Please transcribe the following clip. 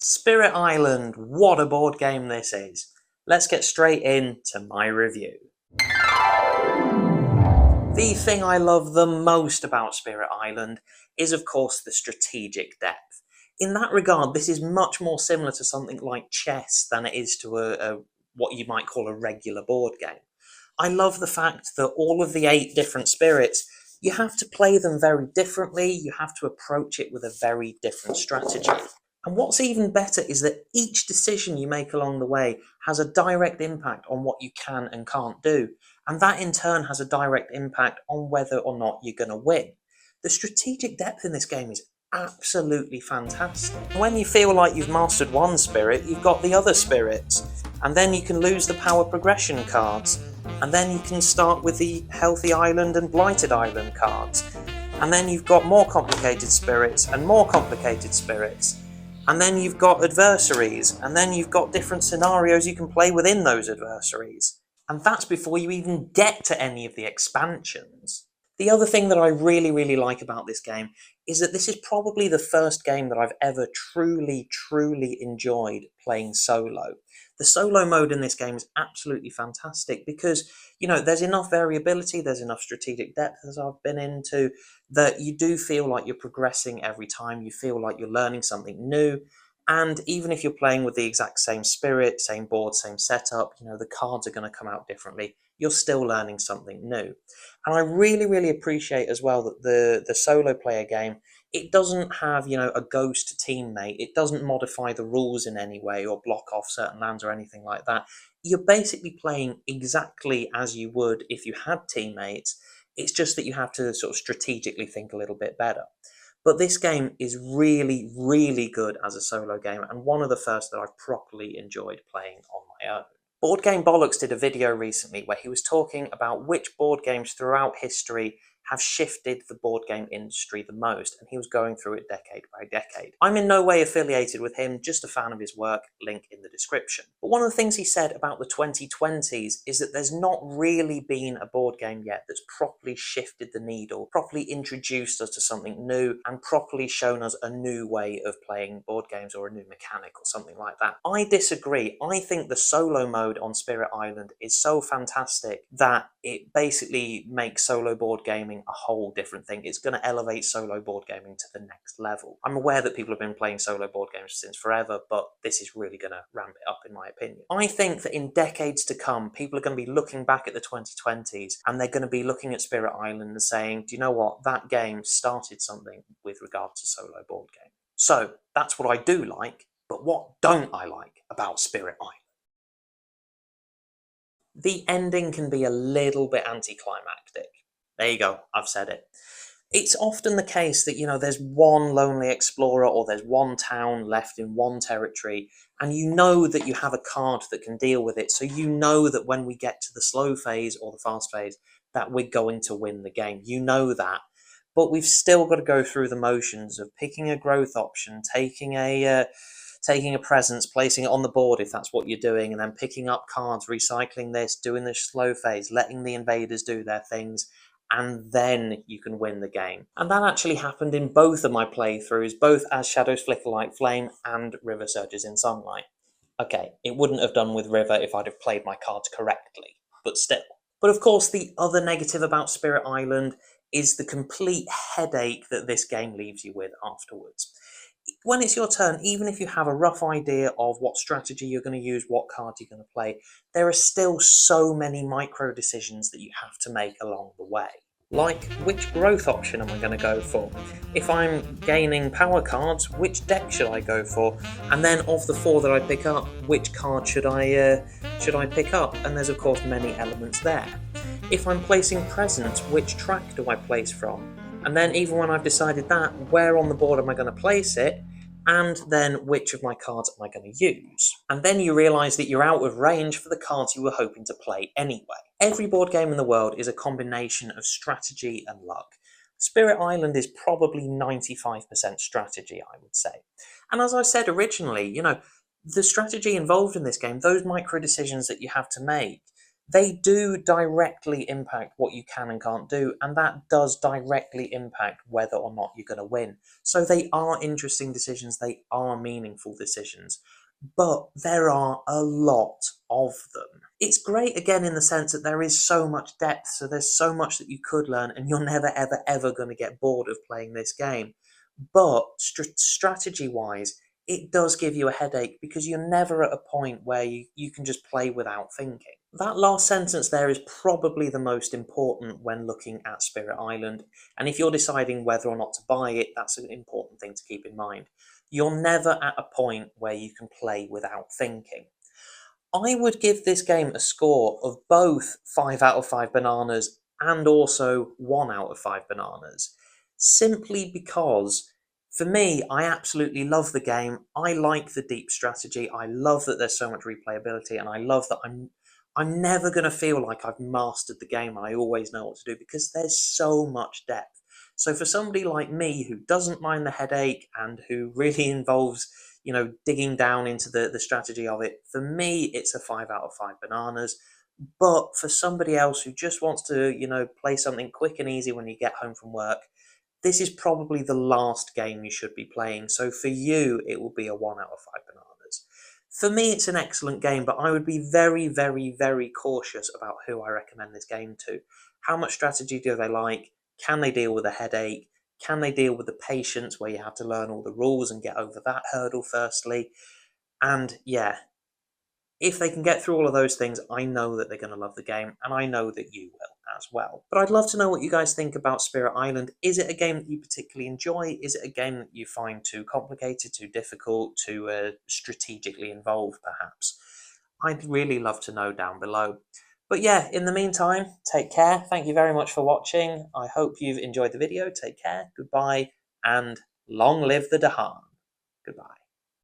Spirit Island, what a board game this is. Let's get straight into my review. The thing I love the most about Spirit Island is of course the strategic depth. In that regard, this is much more similar to something like chess than it is to what you might call a regular board game. I love the fact that all of the 8 different spirits, you have to play them very differently, you have to approach it with a very different strategy. And what's even better is that each decision you make along the way has a direct impact on what you can and can't do. And that in turn has a direct impact on whether or not you're going to win. The strategic depth in this game is absolutely fantastic. When you feel like you've mastered one spirit, you've got the other spirits. And then you can lose the power progression cards. And then you can start with the Healthy Island and Blighted Island cards. And then you've got more complicated spirits and more complicated spirits. And then you've got adversaries, and then you've got different scenarios you can play within those adversaries. And that's before you even get to any of the expansions. The other thing that I really like about this game is that this is probably the first game that I've ever truly enjoyed playing solo. The solo mode in this game is absolutely fantastic because, there's enough variability, there's enough strategic depth as I've been into, that you do feel like you're progressing every time, you feel like you're learning something new, and even if you're playing with the exact same spirit, same board, same setup, the cards are going to come out differently, you're still learning something new. And I really appreciate as well that the solo player game, it doesn't have, a ghost teammate. It doesn't modify the rules in any way or block off certain lands or anything like that. You're basically playing exactly as you would if you had teammates. It's just that you have to sort of strategically think a little bit better. But this game is really good as a solo game, and one of the first that I've properly enjoyed playing on my own. Board Game Bollocks did a video recently where he was talking about which board games throughout history have shifted the board game industry the most, and he was going through it decade by decade. I'm in no way affiliated with him, just a fan of his work, link in the description. But one of the things he said about the 2020s is that there's not really been a board game yet that's properly shifted the needle, properly introduced us to something new, and properly shown us a new way of playing board games or a new mechanic or something like that. I disagree. I think the solo mode on Spirit Island is so fantastic that it basically makes solo board gaming a whole different thing. It's going to elevate solo board gaming to the next level. I'm aware that people have been playing solo board games since forever, but this is really going to ramp it up in my opinion. I think that in decades to come, people are going to be looking back at the 2020s and they're going to be looking at Spirit Island and saying, do you know what? That game started something with regard to solo board game. So that's what I do like, but what don't I like about Spirit Island? The ending can be a little bit anticlimactic. There you go, I've said it. It's often the case that, there's one lonely explorer or there's one town left in one territory, and you know that you have a card that can deal with it, so you know that when we get to the slow phase or the fast phase, that we're going to win the game. You know that. But we've still got to go through the motions of picking a growth option, taking a presence, placing it on the board if that's what you're doing, and then picking up cards, recycling this, doing the slow phase, letting the invaders do their things, and then you can win the game. And that actually happened in both of my playthroughs, both as Shadows Flicker Like Flame and River Surges in Sunlight. Okay, it wouldn't have done with River if I'd have played my cards correctly, but still. But of course, the other negative about Spirit Island is the complete headache that this game leaves you with afterwards. When it's your turn, even if you have a rough idea of what strategy you're going to use, what card you're going to play, there are still so many micro decisions that you have to make along the way. Like, which growth option am I going to go for? If I'm gaining power cards, which deck should I go for? And then of the 4 that I pick up, which card should I pick up? And there's of course many elements there. If I'm placing presents, which track do I place from? And then even when I've decided that, where on the board am I going to place it? And then which of my cards am I going to use? And then you realise that you're out of range for the cards you were hoping to play anyway. Every board game in the world is a combination of strategy and luck. Spirit Island is probably 95% strategy, I would say. And as I said originally, the strategy involved in this game, those micro decisions that you have to make, they do directly impact what you can and can't do, and that does directly impact whether or not you're going to win. So they are interesting decisions, they are meaningful decisions, but there are a lot of them. It's great again in the sense that there is so much depth, so there's so much that you could learn, and you're never, ever, ever going to get bored of playing this game. But strategy wise, it does give you a headache because you're never at a point where you can just play without thinking. That last sentence there is probably the most important when looking at Spirit Island, and if you're deciding whether or not to buy it, that's an important thing to keep in mind. You're never at a point where you can play without thinking. I would give this game a score of both 5 out of 5 bananas and also 1 out of 5 bananas, simply because for me, I absolutely love the game. I like the deep strategy. I love that there's so much replayability, and I love that I'm never going to feel like I've mastered the game and I always know what to do because there's so much depth. So for somebody like me who doesn't mind the headache and who really involves, digging down into the strategy of it, for me, it's a 5 out of 5 bananas. But for somebody else who just wants to, play something quick and easy when you get home from work, this is probably the last game you should be playing. So for you, it will be a 1 out of 5 bananas. For me, it's an excellent game, but I would be very, very, very cautious about who I recommend this game to. How much strategy do they like? Can they deal with a headache? Can they deal with the patience where you have to learn all the rules and get over that hurdle firstly? And yeah, if they can get through all of those things, I know that they're going to love the game, and I know that you will as well. But I'd love to know what you guys think about Spirit Island. Is it a game that you particularly enjoy? Is it a game that you find too complicated, too difficult, too strategically involved, perhaps? I'd really love to know down below. But yeah, in the meantime, take care. Thank you very much for watching. I hope you've enjoyed the video. Take care, goodbye, and long live the Dahan. Goodbye.